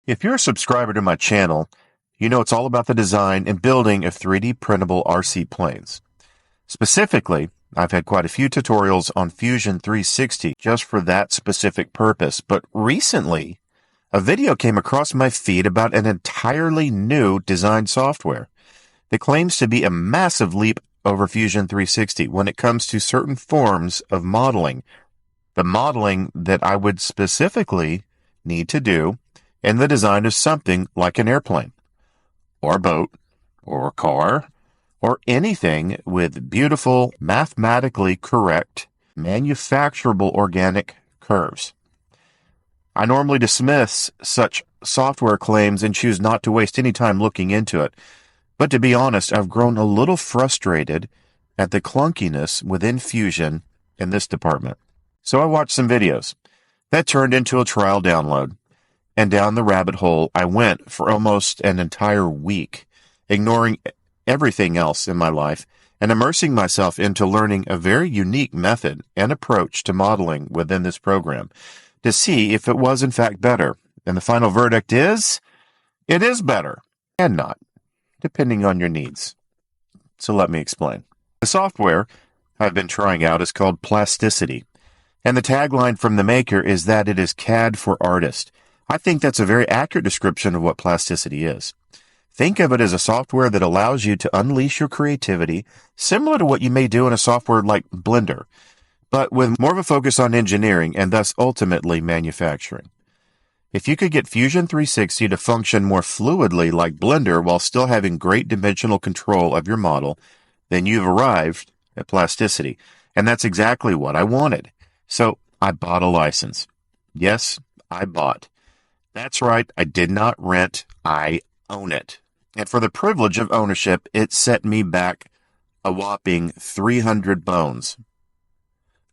If you're a subscriber to my channel, you know it's all about the design and building of 3D printable RC planes. Specifically, I've had quite a few tutorials on Fusion 360 just for that specific purpose, but recently, a video came across my feed about an entirely new design software that claims to be a massive leap over Fusion 360 when it comes to certain forms of modeling. The modeling that I would specifically need to do in the design of something like an airplane, or a boat, or a car, or anything with beautiful, mathematically correct, manufacturable organic curves. I normally dismiss such software claims and choose not to waste any time looking into it. But to be honest, I've grown a little frustrated at the clunkiness within Fusion in this department. So I watched some videos. That turned into a trial download. And down the rabbit hole I went for almost an entire week, ignoring everything else in my life and immersing myself into learning a very unique method and approach to modeling within this program to see if it was in fact better. And the final verdict is, it is better and not, depending on your needs. So let me explain. The software I've been trying out is called Plasticity, and the tagline from the maker is that it is CAD for artists. I think that's a very accurate description of what plasticity is. Think of it as a software that allows you to unleash your creativity, similar to what you may do in a software like Blender, but with more of a focus on engineering and thus ultimately manufacturing. If you could get Fusion 360 to function more fluidly like Blender while still having great dimensional control of your model, then you've arrived at plasticity. And that's exactly what I wanted. So I bought a license. Yes, I bought. That's right, I did not rent, I own it. And for the privilege of ownership, it set me back a whopping 300 bones.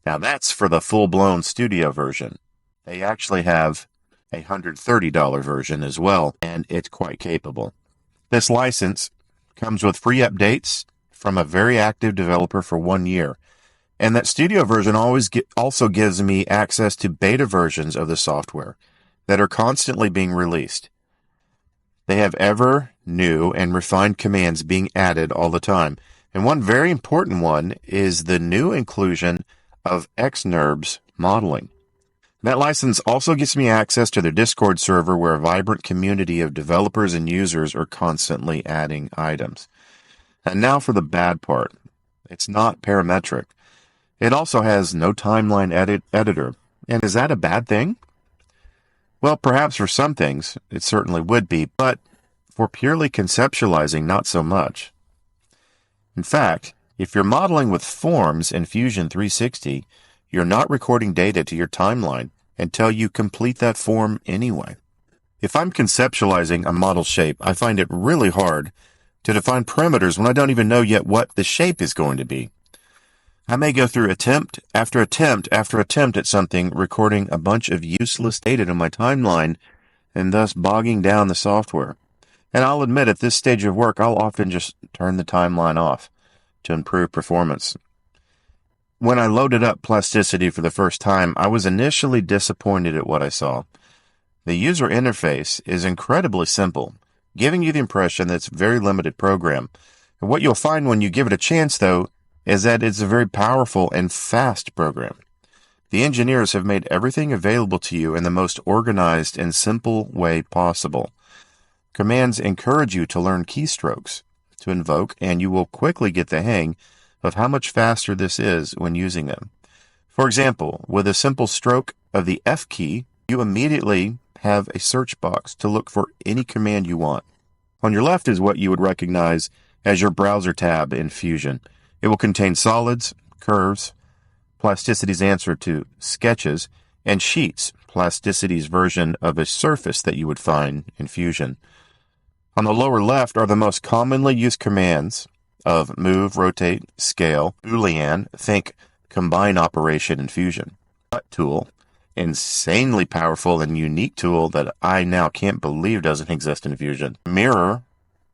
Now that's for the full-blown studio version. They actually have a $130 version as well, and it's quite capable. This license comes with free updates from a very active developer for 1 year. And that studio version also gives me access to beta versions of the software that are constantly being released. They have ever new and refined commands being added all the time. And one very important one is the new inclusion of Xnurbs modeling. That license also gives me access to their Discord server where a vibrant community of developers and users are constantly adding items. And now for the bad part. It's not parametric. It also has no timeline editor. And is that a bad thing? Well, perhaps for some things, it certainly would be, but for purely conceptualizing, not so much. In fact, if you're modeling with forms in Fusion 360, you're not recording data to your timeline until you complete that form anyway. If I'm conceptualizing a model shape, I find it really hard to define parameters when I don't even know yet what the shape is going to be. I may go through attempt after attempt after attempt at something, recording a bunch of useless data to my timeline and thus bogging down the software. And I'll admit at this stage of work, I'll often just turn the timeline off to improve performance. When I loaded up Plasticity for the first time, I was initially disappointed at what I saw. The user interface is incredibly simple, giving you the impression that it's a very limited program. And what you'll find when you give it a chance, though, is that it's a very powerful and fast program. The engineers have made everything available to you in the most organized and simple way possible. Commands encourage you to learn keystrokes to invoke, and you will quickly get the hang of how much faster this is when using them. For example, with a simple stroke of the F key, you immediately have a search box to look for any command you want. On your left is what you would recognize as your browser tab in Fusion. It will contain solids, curves, Plasticity's answer to sketches, and sheets, Plasticity's version of a surface that you would find in Fusion. On the lower left are the most commonly used commands of move, rotate, scale, Boolean, think combine operation in Fusion. Cut tool, insanely powerful and unique tool that I now can't believe doesn't exist in Fusion. Mirror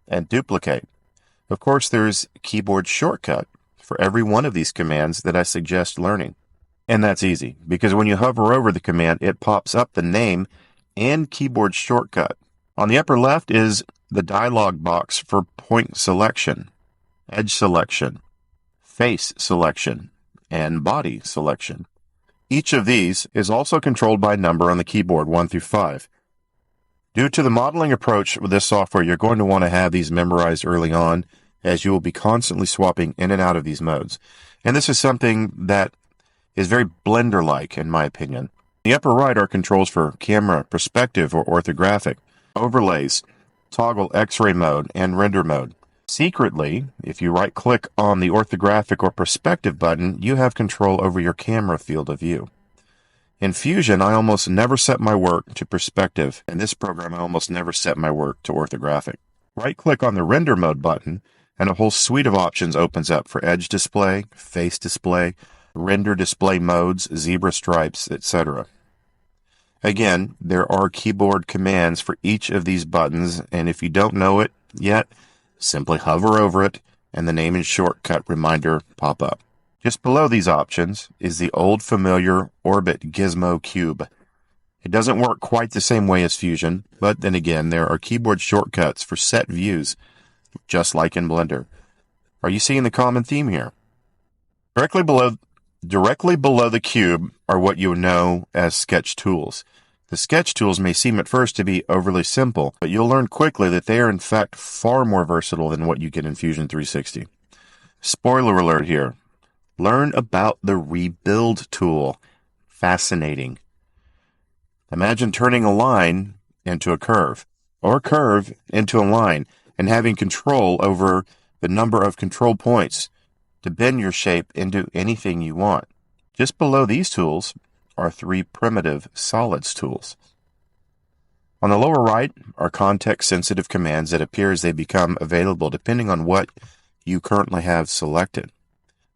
and duplicate. Of course, there's keyboard shortcut for every one of these commands that I suggest learning. And that's easy, because when you hover over the command, it pops up the name and keyboard shortcut On the upper left is the dialog box for point selection, edge selection, face selection, and body selection. Each of these is also controlled by number on the keyboard 1 through 5. Due to the modeling approach with this software, you're going to want to have these memorized early on, as you will be constantly swapping in and out of these modes. And this is something that is very Blender-like, in my opinion. The upper right are controls for camera, perspective, or orthographic, overlays, toggle X-ray mode, and render mode. Secretly, if you right-click on the orthographic or perspective button, you have control over your camera field of view. In Fusion, I almost never set my work to perspective. In this program, I almost never set my work to orthographic. Right-click on the render mode button, and a whole suite of options opens up for edge display, face display, render display modes, zebra stripes, etc. Again, there are keyboard commands for each of these buttons, and if you don't know it yet, simply hover over it and the name and shortcut reminder pop up. Just below these options is the old familiar Orbit Gizmo Cube. It doesn't work quite the same way as Fusion, but then again, there are keyboard shortcuts for set views, just like in Blender. Are you seeing the common theme here? Directly below the cube are what you would know as sketch tools. The sketch tools may seem at first to be overly simple, but you'll learn quickly that they are in fact far more versatile than what you get in Fusion 360. Spoiler alert here. Learn about the Rebuild tool. Fascinating. Imagine turning a line into a curve, or a curve into a line, and having control over the number of control points to bend your shape into anything you want. Just below these tools are 3 primitive solids tools. On the lower right are context-sensitive commands that appear as they become available depending on what you currently have selected.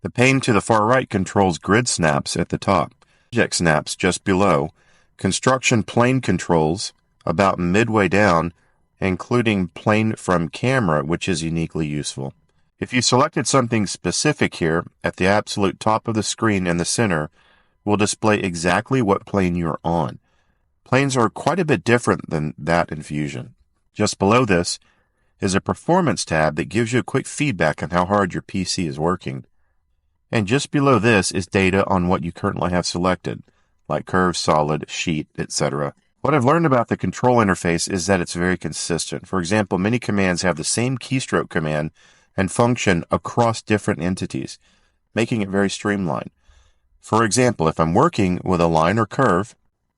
The pane to the far right controls grid snaps at the top, object snaps just below, construction plane controls about midway down, including plane from camera, which is uniquely useful. If you selected something specific here, at the absolute top of the screen in the center will display exactly what plane you're on. Planes are quite a bit different than that in Fusion. Just below this is a performance tab that gives you a quick feedback on how hard your PC is working. And just below this is data on what you currently have selected, like curve, solid, sheet, etc. What I've learned about the control interface is that it's very consistent. For example, many commands have the same keystroke command and function across different entities, making it very streamlined. For example, if I'm working with a line or curve,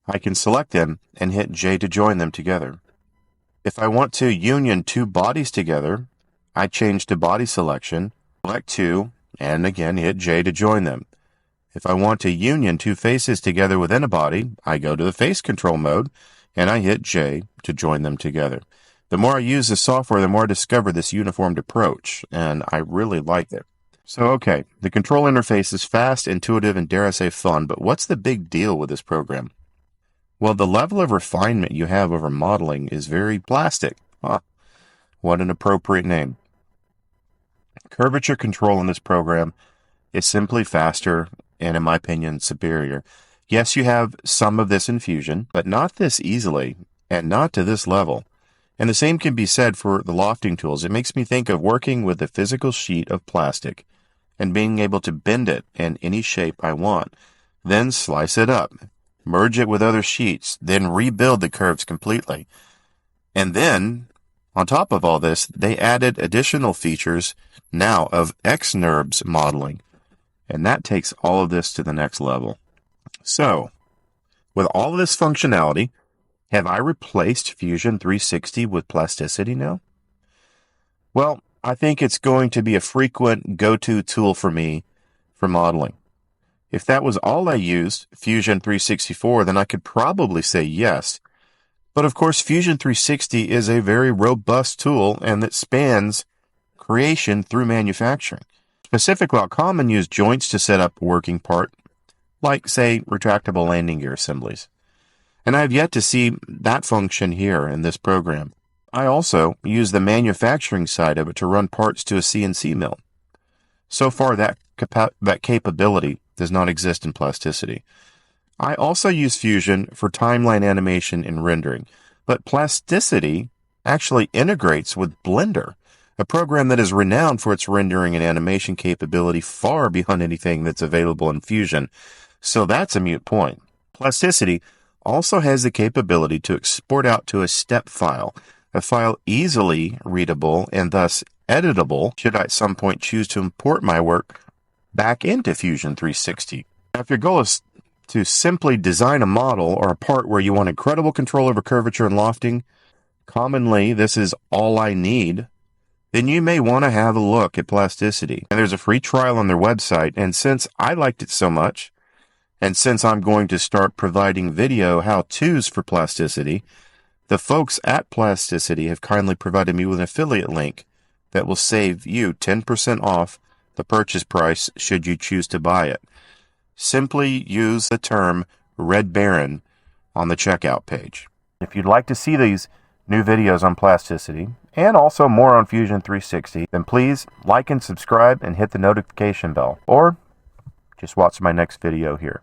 I can select them and hit J to join them together. If I want to union 2 bodies together, I change to body selection, select 2, and again hit J to join them. If I want to union 2 faces together within a body, I go to the face control mode and I hit J to join them together. The more I use the software, the more I discover this uniformed approach, and I really like it. So, okay, the control interface is fast, intuitive, and dare I say fun, but what's the big deal with this program? Well, the level of refinement you have over modeling is very plastic. What an appropriate name. Curvature control in this program is simply faster and, in my opinion, superior. Yes, you have some of this in Fusion, but not this easily and not to this level. And the same can be said for the lofting tools. It makes me think of working with a physical sheet of plastic and being able to bend it in any shape I want, then slice it up, merge it with other sheets, then rebuild the curves completely. And then, on top of all this, they added additional features now of Xnurbs modeling, and that takes all of this to the next level. So, with all of this functionality, have I replaced Fusion 360 with Plasticity now? Well, I think it's going to be a frequent go-to tool for me for modeling. If that was all I used, Fusion 364, then I could probably say yes. But of course, Fusion 360 is a very robust tool and that spans creation through manufacturing. Specifically, I'll commonly use joints to set up a working part, like, say, retractable landing gear assemblies. And I have yet to see that function here in this program. I also use the manufacturing side of it to run parts to a CNC mill. So far, that capability does not exist in Plasticity. I also use Fusion for timeline animation and rendering, but Plasticity actually integrates with Blender, a program that is renowned for its rendering and animation capability far beyond anything that's available in Fusion. So that's a moot point. Plasticity also has the capability to export out to a step file, a file easily readable and thus editable should I at some point choose to import my work back into Fusion 360. Now, if your goal is to simply design a model or a part where you want incredible control over curvature and lofting, commonly this is all I need, then you may want to have a look at Plasticity. And there's a free trial on their website, and since I liked it so much, and since I'm going to start providing video how-tos for Plasticity, the folks at Plasticity have kindly provided me with an affiliate link that will save you 10% off the purchase price should you choose to buy it. Simply use the term Red Baron on the checkout page. If you'd like to see these new videos on Plasticity and also more on Fusion 360, then please like and subscribe and hit the notification bell, or just watch my next video here.